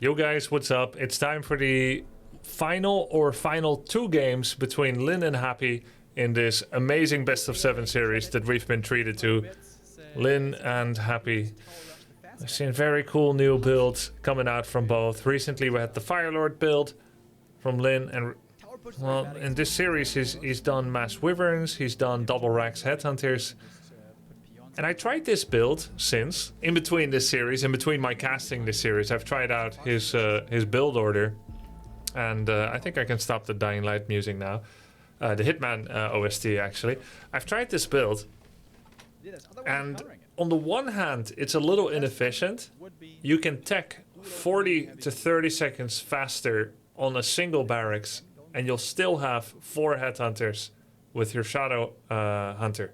Yo guys, what's up? It's time for the final two games between Lynn and Happy in this amazing best of 7 series that we've been treated to. Lynn and Happy. I've seen very cool new builds coming out from both. Recently we had the Firelord build from Lynn, and well, in this series he's done mass wyverns, he's done double racks headhunters. And I tried this build since, in between this series, in between my casting this series, I've tried out his build order. And I think I can stop the Dying Light music now. The Hitman OST, actually. I've tried this build. And on the one hand, it's a little inefficient. You can tech 40 to 30 seconds faster on a single barracks, and you'll still have 4 headhunters with your Shadow Hunter.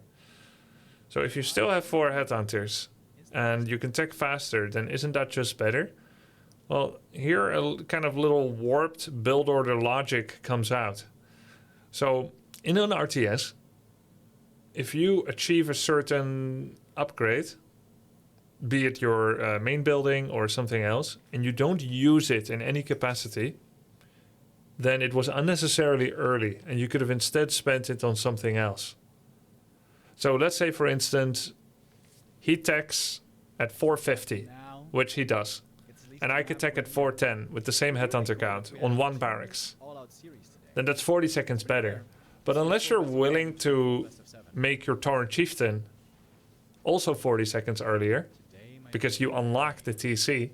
So if you still have 4 headhunters and you can tech faster, then isn't that just better? Well, here a kind of little warped build order logic comes out. So in an RTS, if you achieve a certain upgrade, be it your main building or something else, and you don't use it in any capacity, then it was unnecessarily early and you could have instead spent it on something else. So let's say, for instance, he techs at 450, which he does. And I could tech at 410 with the same headhunter count on 1 barracks. Then that's 40 seconds better. But unless you're willing to make your Tauren Chieftain also 40 seconds earlier, because you unlock the TC,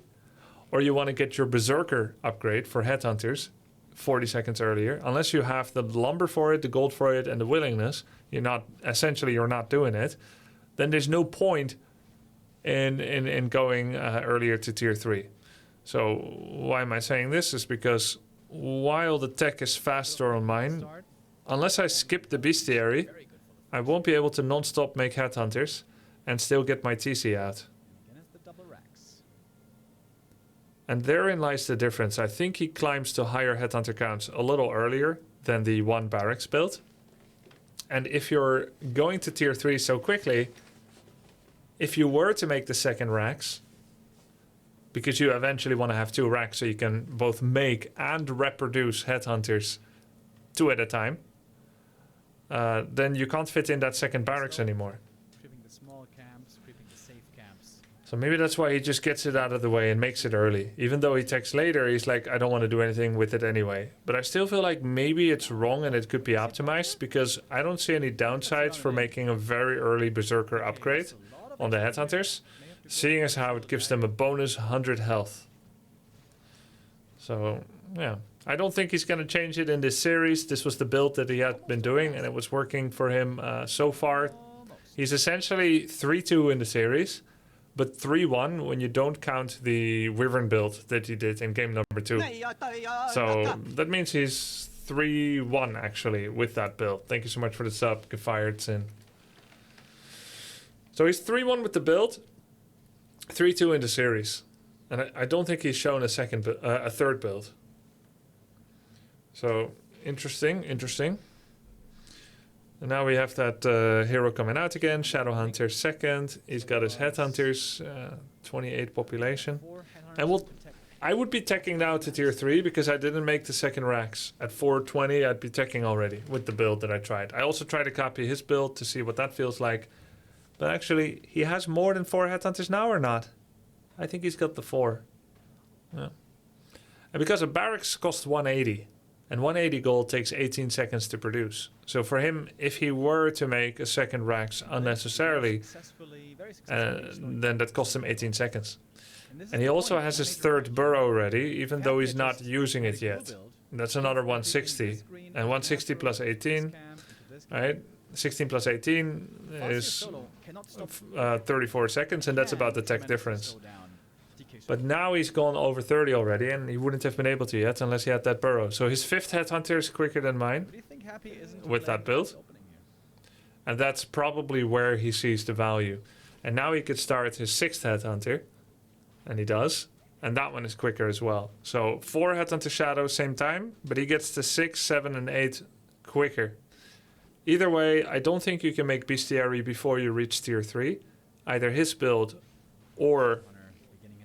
or you want to get your Berserker upgrade for headhunters 40 seconds earlier, unless you have the lumber for it, the gold for it, and the willingness, you're not doing it, then there's no point in going earlier to tier 3. So why am I saying this? Is because while the tech is faster on mine, unless I skip the bestiary, I won't be able to non-stop make headhunters and still get my TC out. And therein lies the difference. I think he climbs to higher headhunter counts a little earlier than the 1 barracks build. And if you're going to tier 3 so quickly, if you were to make the second racks, because you eventually want to have 2 racks so you can both make and reproduce headhunters 2 at a time, then you can't fit in that second barracks anymore. So maybe that's why he just gets it out of the way and makes it early. Even though he techs later, he's like, I don't want to do anything with it anyway. But I still feel like maybe it's wrong and it could be optimized, because I don't see any downsides for making a very early Berserker upgrade on the headhunters, seeing as how it gives them a bonus 100 health. So, yeah. I don't think he's going to change it in this series. This was the build that he had been doing, and it was working for him so far. He's essentially 3-2 in the series, but 3-1 when you don't count the Wyvern build that he did in game number 2. So that means he's 3-1 actually with that build. Thank you so much for the sub, Gefired Sin. So he's 3-1 with the build, 3-2 in the series. And I don't think he's shown a third build. So interesting. And now we have that hero coming out again. Shadowhunter second. He's got his headhunters, 28 population. And I would be teching now to tier 3 because I didn't make the second racks. At 420, I'd be teching already with the build that I tried. I also tried to copy his build to see what that feels like. But actually, he has more than 4 headhunters now or not? I think he's got the 4. Yeah. And because a barracks costs 180. And 180 gold takes 18 seconds to produce. So for him, if he were to make a second racks unnecessarily, then that costs him 18 seconds. And he also has his 3rd burrow ready, even though he's not using it yet. That's another 160. And 160 plus 18, right? 16 plus 18 is 34 seconds, and that's about the tech difference. But now he's gone over 30 already, and he wouldn't have been able to yet unless he had that burrow. So his 5th headhunter is quicker than mine with that build. And that's probably where he sees the value. And now he could start his 6th headhunter, and he does. And that one is quicker as well. So 4 headhunter shadows same time, but he gets to 6, 7, and 8 quicker. Either way, I don't think you can make bestiary before you reach tier 3. Either his build or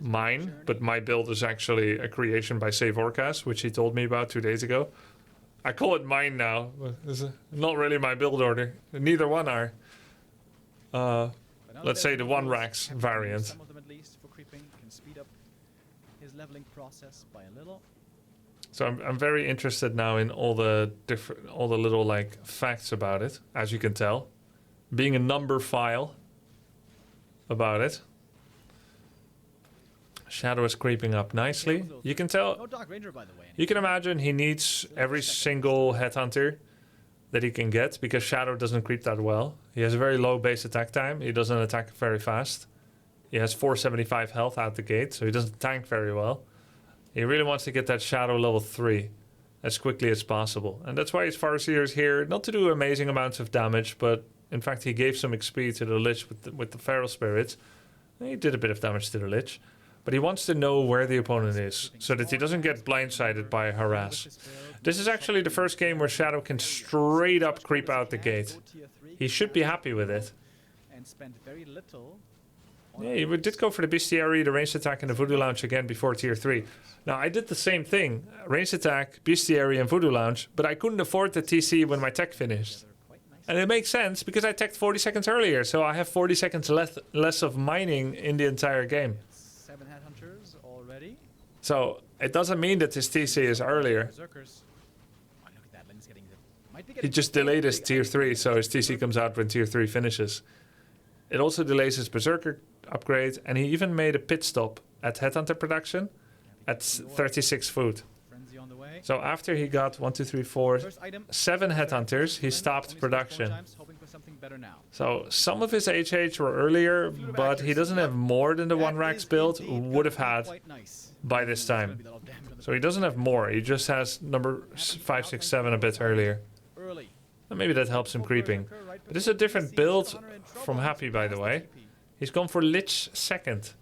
mine, but my build is actually a creation by Save Orcas, which he told me about 2 days ago. I call it mine now, but it's not really my build order. Neither one are. Let's say the one racks variant. Some of them at least for creeping can speed up his leveling process by a little. So I'm very interested now in all the little like facts about it, as you can tell. Being a number file about it. Shadow is creeping up nicely. You can tell. No Dark Ranger, by the way. You can imagine he needs every single headhunter that he can get because Shadow doesn't creep that well. He has a very low base attack time. He doesn't attack very fast. He has 475 health out the gate, so he doesn't tank very well. He really wants to get that Shadow level 3 as quickly as possible. And that's why his Farseer is here, not to do amazing amounts of damage, but in fact he gave some XP to the Lich with the Feral Spirits. He did a bit of damage to the Lich. But he wants to know where the opponent is, so that he doesn't get blindsided by a harass. This is actually the first game where Shadow can straight up creep out the gate. He should be happy with it. Yeah, he did go for the Bestiary, the ranged attack, and the Voodoo Lounge again before tier 3. Now, I did the same thing. Ranged attack, Bestiary, and Voodoo Lounge, but I couldn't afford the TC when my tech finished. And it makes sense, because I teched 40 seconds earlier, so I have 40 seconds less of mining in the entire game. So it doesn't mean that his TC is earlier. He just delayed his tier 3, so his TC comes out when tier 3 finishes. It also delays his Berserker upgrade, and he even made a pit stop at Headhunter production at 36 food. So after he got 1, 2, 3, 4, 7 Headhunters, he stopped production. So some of his HH were earlier, but he doesn't have more than the one racks build would have had by this time. So he doesn't have more, he just has number 5, 6, 7 a bit earlier. And maybe that helps him creeping. But this is a different build from Happy, by the way. He's gone for Lich second.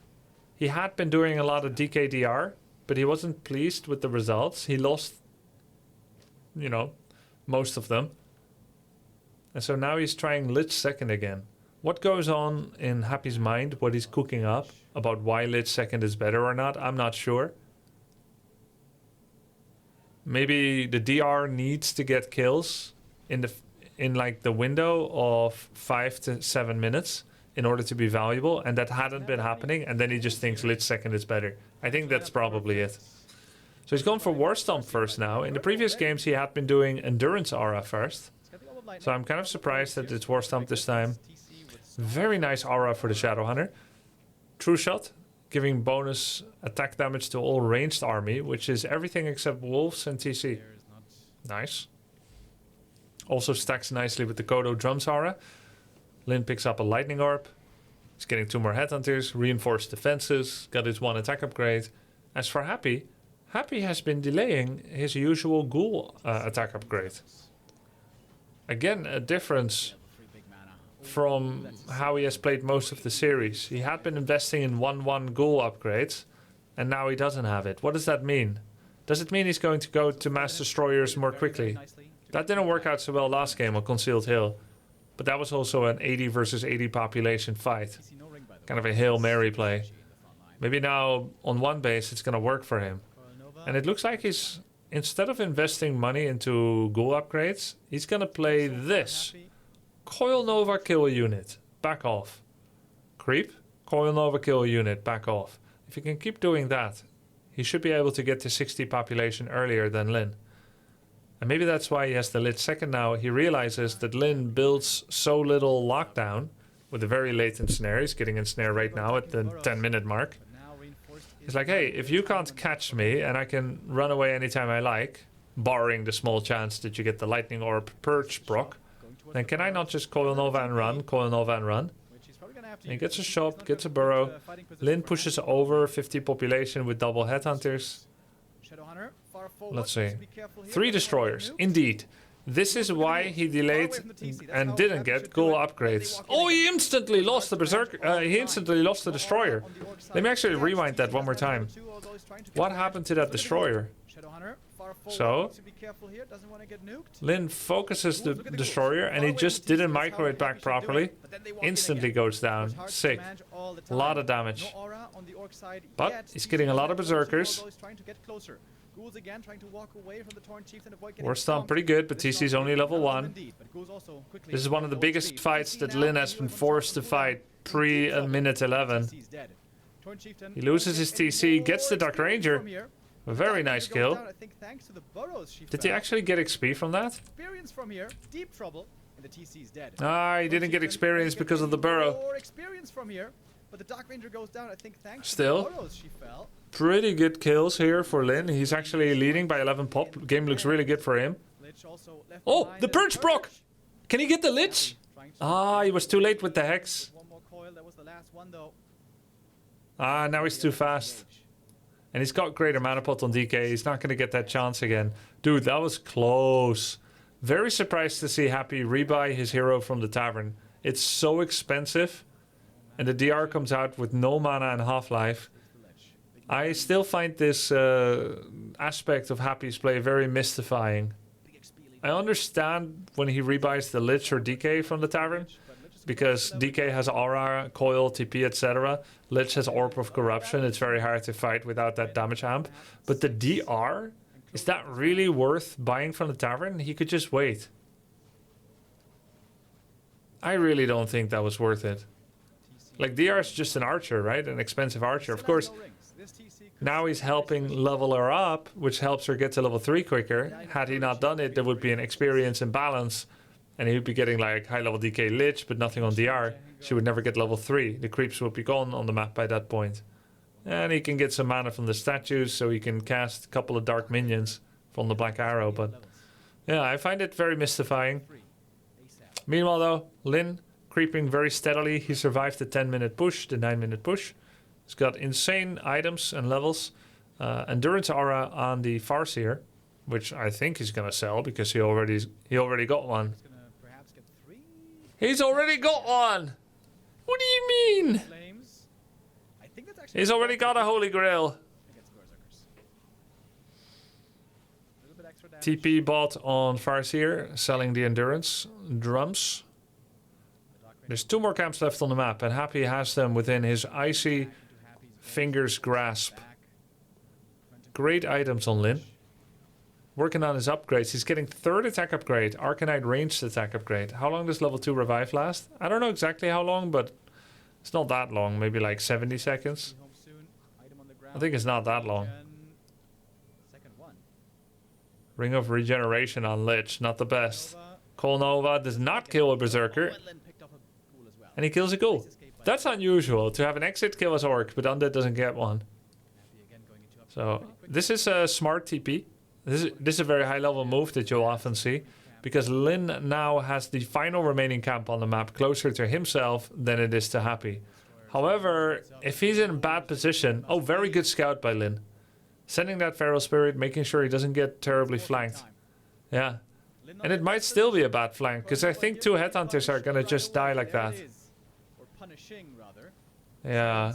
He had been doing a lot of DKDR, but he wasn't pleased with the results. He lost, you know, most of them. And so now he's trying Lich second again. What goes on in Happy's mind, what he's cooking up, about why Lich second is better or not, I'm not sure. Maybe the DR needs to get kills in like the window of 5 to 7 minutes in order to be valuable, and that hadn't been happening, and then he just thinks Lich second is better. I think that's probably it. So he's gone for War Stomp first now. In the previous games he had been doing Endurance Aura first. So I'm kind of surprised that it's War Stomp this time. Very nice aura for the Shadowhunter. True Shot, giving bonus attack damage to all ranged army, which is everything except wolves and TC. Nice. Also stacks nicely with the Kodo Drums aura. Lin picks up a Lightning Orb. He's getting 2 more Headhunters, reinforced defenses, got his 1 attack upgrade. As for Happy, Happy has been delaying his usual Ghoul attack upgrade. Again, a difference from how he has played most of the series. He had been investing in 1/1 Ghoul upgrades, and now he doesn't have it. What does that mean? Does it mean he's going to go to Mass Destroyers more quickly? That didn't work out so well last game on Concealed Hill, but that was also an 80 versus 80 population fight. Kind of a Hail Mary play. Maybe now on one base it's gonna work for him. And it looks like he's, instead of investing money into Ghoul upgrades, he's gonna play this. Coil Nova, kill a unit. Back off. Creep. Coil Nova, kill a unit. Back off. If he can keep doing that, he should be able to get to 60 population earlier than Lin. And maybe that's why he has the Lich second now. He realizes that Lin builds so little lockdown with a very late ensnare. He's getting ensnare right now at the 10-minute mark. He's like, hey, if you can't catch me and I can run away anytime I like, barring the small chance that you get the Lightning Orb Purge proc, then can I not just Coil Nova and run, Coil Nova and run? And he gets a shop, gets a burrow. Lin pushes over 50 population with double Headhunters. Let's see. 3 Destroyers. Indeed. This is why he delayed and didn't get goal upgrades. Oh, he instantly lost the Berserker. He instantly lost the Destroyer. Let me actually rewind that one more time. What happened to that Destroyer? So, Lin focuses the Destroyer and he just didn't micro it back properly. Instantly goes down. Sick. A lot of damage. But he's getting a lot of Berserkers. We're still pretty good, but TC's only level 1. This is one of the biggest fights that Lin has been forced to fight pre-minute 11. He loses his TC, gets the Dark Ranger. A very nice kill. Did he actually get XP from that? Ah, he didn't get experience because of the burrow. Still, pretty good kills here for Lin. He's actually leading by 11 pop. Game looks really good for him. Oh, the Purge proc! Can he get the Lich? Ah, he was too late with the Hex. Ah, now he's too fast. And he's got greater mana pot on DK. He's not going to get that chance again. Dude, that was close. Very surprised to see Happy rebuy his hero from the tavern. It's so expensive. And the DR comes out with no mana and half-life. I still find this aspect of Happy's play very mystifying. I understand when he rebuys the Lich or DK from the tavern, because DK has Aura, Coil, TP, etc. Lich has Orb of Corruption. It's very hard to fight without that damage amp. But the DR, is that really worth buying from the tavern? He could just wait. I really don't think that was worth it. Like, DR is just an archer, right? An expensive archer. Of course, now he's helping level her up, which helps her get to level 3 quicker. Had he not done it, there would be an experience imbalance. And he would be getting like high level DK Lich, but nothing on DR. She would never get level 3. The creeps would be gone on the map by that point. And he can get some mana from the statues, so he can cast a couple of dark minions from the Black Arrow. But yeah, I find it very mystifying. Meanwhile though, Lin creeping very steadily. He survived the 10-minute push, the 9-minute push. He's got insane items and levels. Endurance Aura on the Farseer, which I think he's gonna sell because he already got one. He's already got one! What do you mean? He's already got a Holy Grail. TP bot on Farseer, selling the Endurance drums. There's 2 more camps left on the map, and Happy has them within his icy fingers grasp. Great items on Lin. Working on his upgrades. He's getting 3rd attack upgrade, Arcanite ranged attack upgrade. How long does level 2 revive last? I don't know exactly how long, but it's not that long. Maybe like 70 seconds. I think it's not that long. Ring of Regeneration on Lich, not the best. Call Nova does not kill a Berserker. And he kills a ghoul. That's unusual, to have an exit kill as Orc, but Undead doesn't get one. So, this is a smart TP. This is a very high level move that you'll often see, because Lin now has the final remaining camp on the map closer to himself than it is to Happy. However, if he's in a bad position... Oh, very good scout by Lin. Sending that Feral Spirit, making sure he doesn't get terribly flanked. Yeah. And it might still be a bad flank, because I think 2 Headhunters are gonna just die like that. Yeah.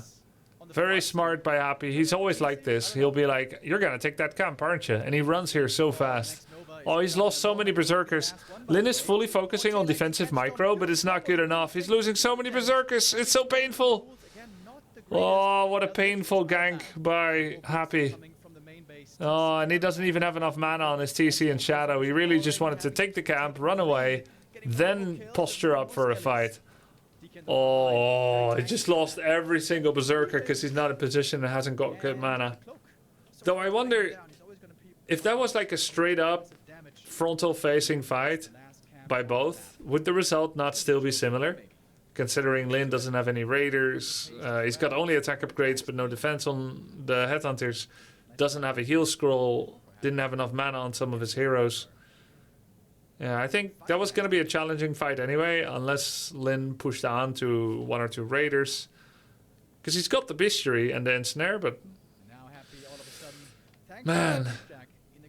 Very smart by Happy. He's always like this. He'll be like, you're gonna take that camp, aren't you? And he runs here so fast. Oh, he's lost so many Berserkers. Lin is fully focusing on defensive micro, but it's not good enough. He's losing so many Berserkers. It's so painful. Oh, what a painful gank by Happy. Oh, and he doesn't even have enough mana on his TC and Shadow. He really just wanted to take the camp, run away, then posture up for a fight. Oh, he just lost every single Berserker because he's not in position and hasn't got good mana. Though I wonder if that was like a straight up frontal facing fight by both, would the result not still be similar? Considering Lin doesn't have any raiders, he's got only attack upgrades but no defense on the Headhunters, doesn't have a heal scroll, didn't have enough mana on some of his heroes. Yeah, I think that was going to be a challenging fight anyway, unless Lin pushed on to 1 or 2 raiders. Because he's got the Bestiary and the Ensnare, but... Man,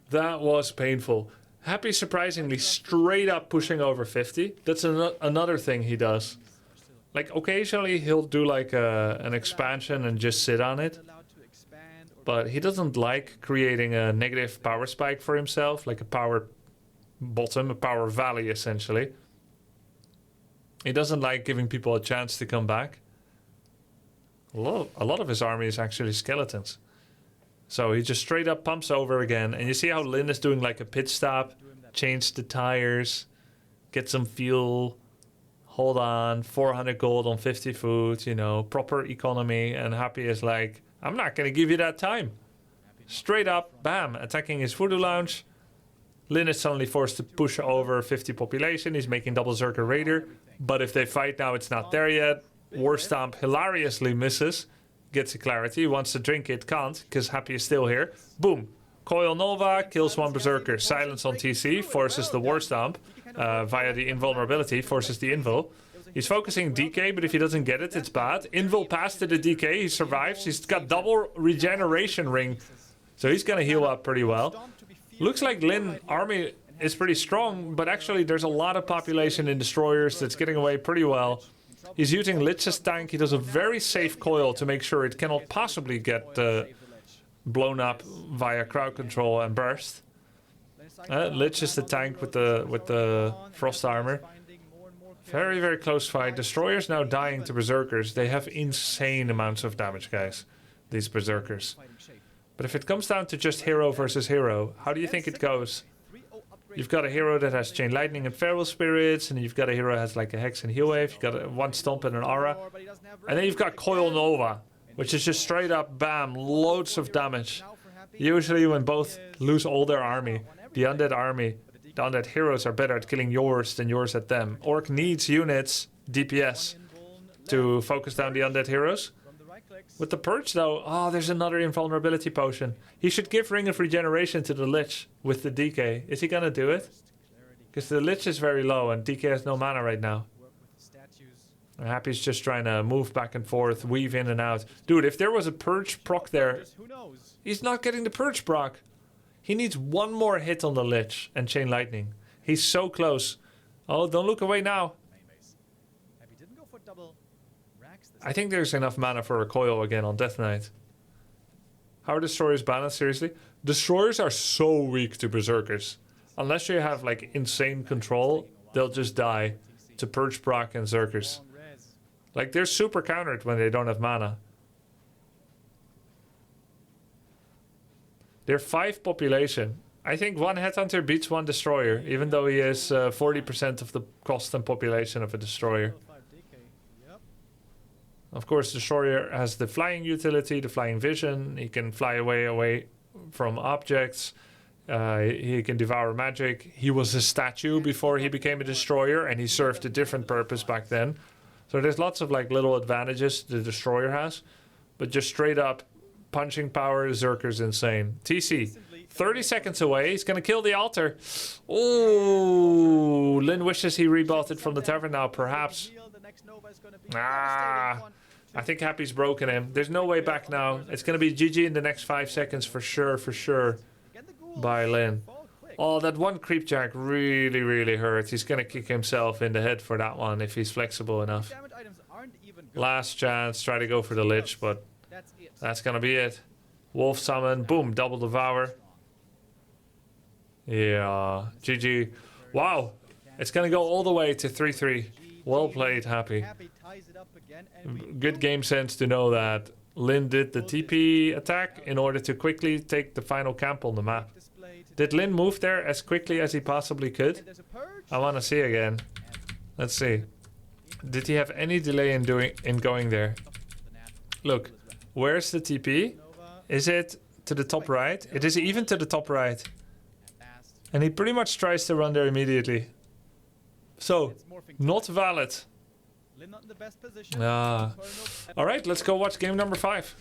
that was painful. Happy surprisingly straight up pushing over 50. That's another thing he does. Like occasionally he'll do like an expansion and just sit on it. But he doesn't like creating a negative power spike for himself, like a power bottom, a power valley essentially. He doesn't like giving people a chance to come back. A lot of his army is actually skeletons. So he just straight up pumps over again. And you see how Lin is doing like a pit stop, change the tires, get some fuel, hold on, 400 gold on 50 food, you know, proper economy. And Happy is like, I'm not going to give you that time. Straight up, bam, attacking his voodoo lounge. Lin is suddenly forced to push over 50 population. He's making double Zerker Raider. But if they fight now, it's not there yet. War Stomp hilariously misses. Gets a clarity. Wants to drink it, can't, because Happy is still here. Boom. Coil Nova kills one Berserker. Silence on TC forces the War Stomp via the invulnerability, forces the invul. He's focusing DK, but if he doesn't get it, it's bad. Invul passed to the DK. He survives. He's got double regeneration ring. So he's going to heal up pretty well. Looks like Lin army is pretty strong, but actually there's a lot of population in destroyers that's getting away pretty well. He's using Lich's tank. He does a very safe coil to make sure it cannot possibly get blown up via crowd control and burst. Lich is the tank with the frost armor. Very, very close fight. Destroyers now dying to Berserkers. They have insane amounts of damage, guys, these Berserkers. But if it comes down to just hero versus hero, how do you think it goes? You've got a hero that has Chain Lightning and Feral Spirits, and you've got a hero that has like a Hex and Heal Wave. You've got one Stomp and an Aura. And then you've got Coil Nova, which is just straight up, bam, loads of damage. Usually when both lose all their army, the undead heroes are better at killing yours than yours at them. Orc needs units, DPS, to focus down the undead heroes. With the Purge though, oh, there's another invulnerability potion. He should give Ring of Regeneration to the Lich with the DK. Is he gonna do it? Because the Lich is very low and DK has no mana right now. And Happy's just trying to move back and forth, weave in and out. Dude, if there was a Purge proc there, he's not getting the Purge proc. He needs one more hit on the Lich and Chain Lightning. He's so close. Oh, don't look away now. I think there's enough mana for a coil again on Death Knight. How are Destroyers balanced, seriously? Destroyers are so weak to Berserkers. Unless you have like insane control, they'll just die to Purge proc and Zerkers. Like they're super countered when they don't have mana. They're 5 population. I think one Headhunter beats one Destroyer, even though he is 40% of the cost and population of a Destroyer. Of course, Destroyer has the flying utility, the flying vision. He can fly away from objects. He can devour magic. He was a statue before he became a Destroyer, and he served a different purpose back then. So there's lots of like little advantages the Destroyer has. But just straight up, punching power, Zerker's insane. TC, 30 seconds away. He's going to kill the altar. Oh, Lin wishes he rebought it from the tavern now, perhaps. I think Happy's broken him. There's no way back now. It's going to be GG in the next 5 seconds for sure. By Lin. Oh, that one Creepjack really, really hurt. He's going to kick himself in the head for that one if he's flexible enough. Last chance. Try to go for the Lich, but that's going to be it. Wolf Summon. Boom. Double Devour. Yeah. GG. Wow. It's going to go all the way to 3-3. Well played, Happy. Good game sense to know that Lin did the TP attack in order to quickly take the final camp on the map. Did Lin move there as quickly as he possibly could? I want to see again. Let's see. Did he have any delay in going there? Look, where's the TP? Is it to the top right? It is even to the top right. And he pretty much tries to run there immediately. So, not valid. Alright, let's go watch game number 5.